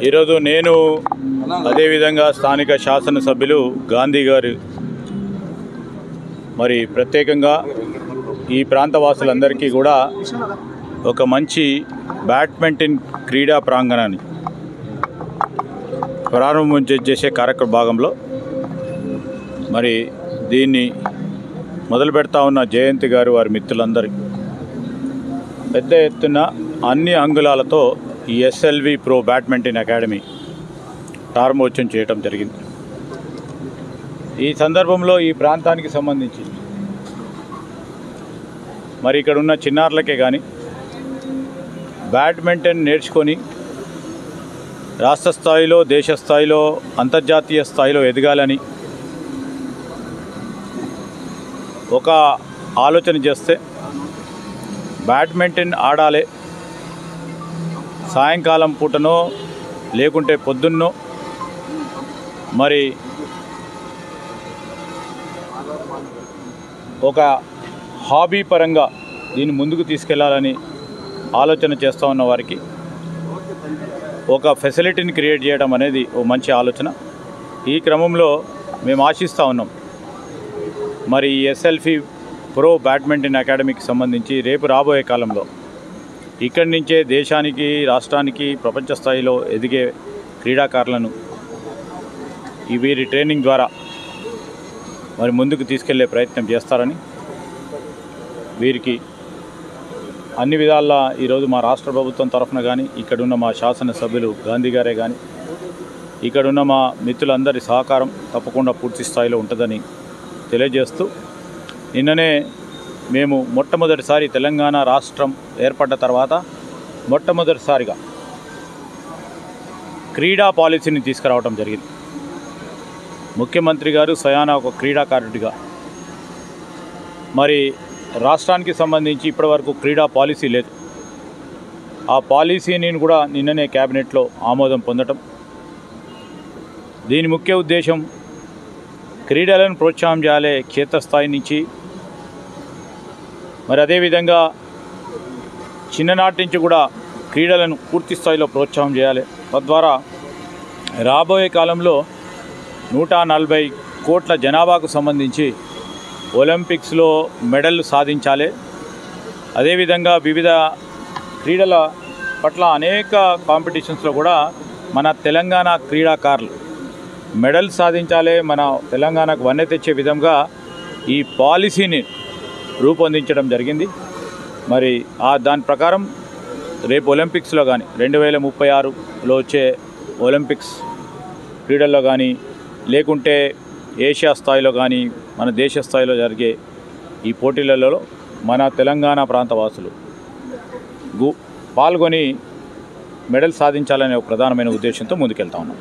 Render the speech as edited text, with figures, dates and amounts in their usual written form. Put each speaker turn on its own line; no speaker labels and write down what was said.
ఈరోజు నేను అదేవిధంగా స్థానిక శాసనసభ్యులు గాంధీ గారు మరి ప్రత్యేకంగా ఈ ప్రాంతవాసులందరికీ కూడా ఒక మంచి బ్యాడ్మింటన్ క్రీడా ప్రాంగణాన్ని ప్రారంభం చేసే కార్యక్రమ భాగంలో మరి దీన్ని మొదలు పెడతా ఉన్న జయంతి గారు వారి మిత్రులందరూ పెద్ద ఎత్తున అన్ని అంగుళాలతో ఈ ఎస్ఎల్వి ప్రో బ్యాడ్మింటన్ అకాడమీ ప్రారంభోత్సవం చేయడం జరిగింది. ఈ సందర్భంలో ఈ ప్రాంతానికి సంబంధించి మరి ఇక్కడ ఉన్న చిన్నారులకే కానీ బ్యాడ్మింటన్ నేర్చుకొని రాష్ట్ర స్థాయిలో, దేశ స్థాయిలో, అంతర్జాతీయ స్థాయిలో ఎదగాలని ఒక ఆలోచన చేస్తే బ్యాడ్మింటన్ ఆడాలి, సాయంకాలం పూటనో లేకుంటే పొద్దున్నో మరి ఒక హాబీ పరంగా దీన్ని ముందుకు తీసుకెళ్లాలని ఆలోచన చేస్తూ ఉన్న వారికి ఒక ఫెసిలిటీని క్రియేట్ చేయడం అనేది ఓ మంచి ఆలోచన. ఈ క్రమంలో మేము ఆశిస్తూ ఉన్నాం మరి ఈ ఎస్ఎల్వి ప్రో బ్యాడ్మింటన్ అకాడమీకి సంబంధించి రేపు రాబోయే కాలంలో ఇక్కడి నుంచే దేశానికి, రాష్ట్రానికి, ప్రపంచ స్థాయిలో ఎదిగే క్రీడాకారులను ఈ వీరి ట్రైనింగ్ ద్వారా మరి ముందుకు తీసుకెళ్లే ప్రయత్నం చేస్తారని, వీరికి అన్ని విధాలా ఈరోజు మా రాష్ట్ర ప్రభుత్వం తరఫున కానీ, ఇక్కడున్న మా శాసనసభ్యులు గాంధీ గారే కానీ, ఇక్కడున్న మా మిత్రులందరి సహకారం తప్పకుండా పూర్తి స్థాయిలో ఉంటుందని తెలియజేస్తూ, నిన్ననే మేము మొట్టమొదటిసారి తెలంగాణ రాష్ట్రం ఏర్పడ్డ తర్వాత మొట్టమొదటిసారిగా క్రీడా పాలసీని తీసుకురావడం జరిగింది. ముఖ్యమంత్రి గారు స్వయాన ఒక క్రీడాకారుడిగా మరి రాష్ట్రానికి సంబంధించి ఇప్పటివరకు క్రీడా పాలసీ లేదు. ఆ పాలసీని కూడా నిన్ననే క్యాబినెట్లో ఆమోదం పొందటం. దీని ముఖ్య ఉద్దేశం క్రీడలను ప్రోత్సాహం చేయాలి క్షేత్రస్థాయి నుంచి. మరి అదేవిధంగా చిన్ననాటి నుంచి కూడా క్రీడలను పూర్తి స్థాయిలో ప్రోత్సాహం చేయాలి. తద్వారా రాబోయే కాలంలో 140 కోట్ల జనాభాకు సంబంధించి ఒలింపిక్స్లో మెడల్ సాధించాలి. అదేవిధంగా వివిధ క్రీడల పట్ల అనేక కాంపిటీషన్స్లో కూడా మన తెలంగాణ క్రీడాకారులు మెడల్ సాధించాలి. మన తెలంగాణకు వన్నె తెచ్చే విధంగా ఈ పాలసీని రూపొందించడం జరిగింది. మరి దాని ప్రకారం రేపు ఒలింపిక్స్లో కానీ 2036లో వచ్చే ఒలింపిక్స్ క్రీడల్లో కానీ, లేకుంటే ఏషియా స్థాయిలో కానీ, మన దేశ స్థాయిలో జరిగే ఈ పోటీలలో మన తెలంగాణ ప్రాంత వాసులు పాల్గొని మెడల్ సాధించాలనే ఒక ప్రధానమైన ఉద్దేశంతో ముందుకెళ్తా ఉన్నాం.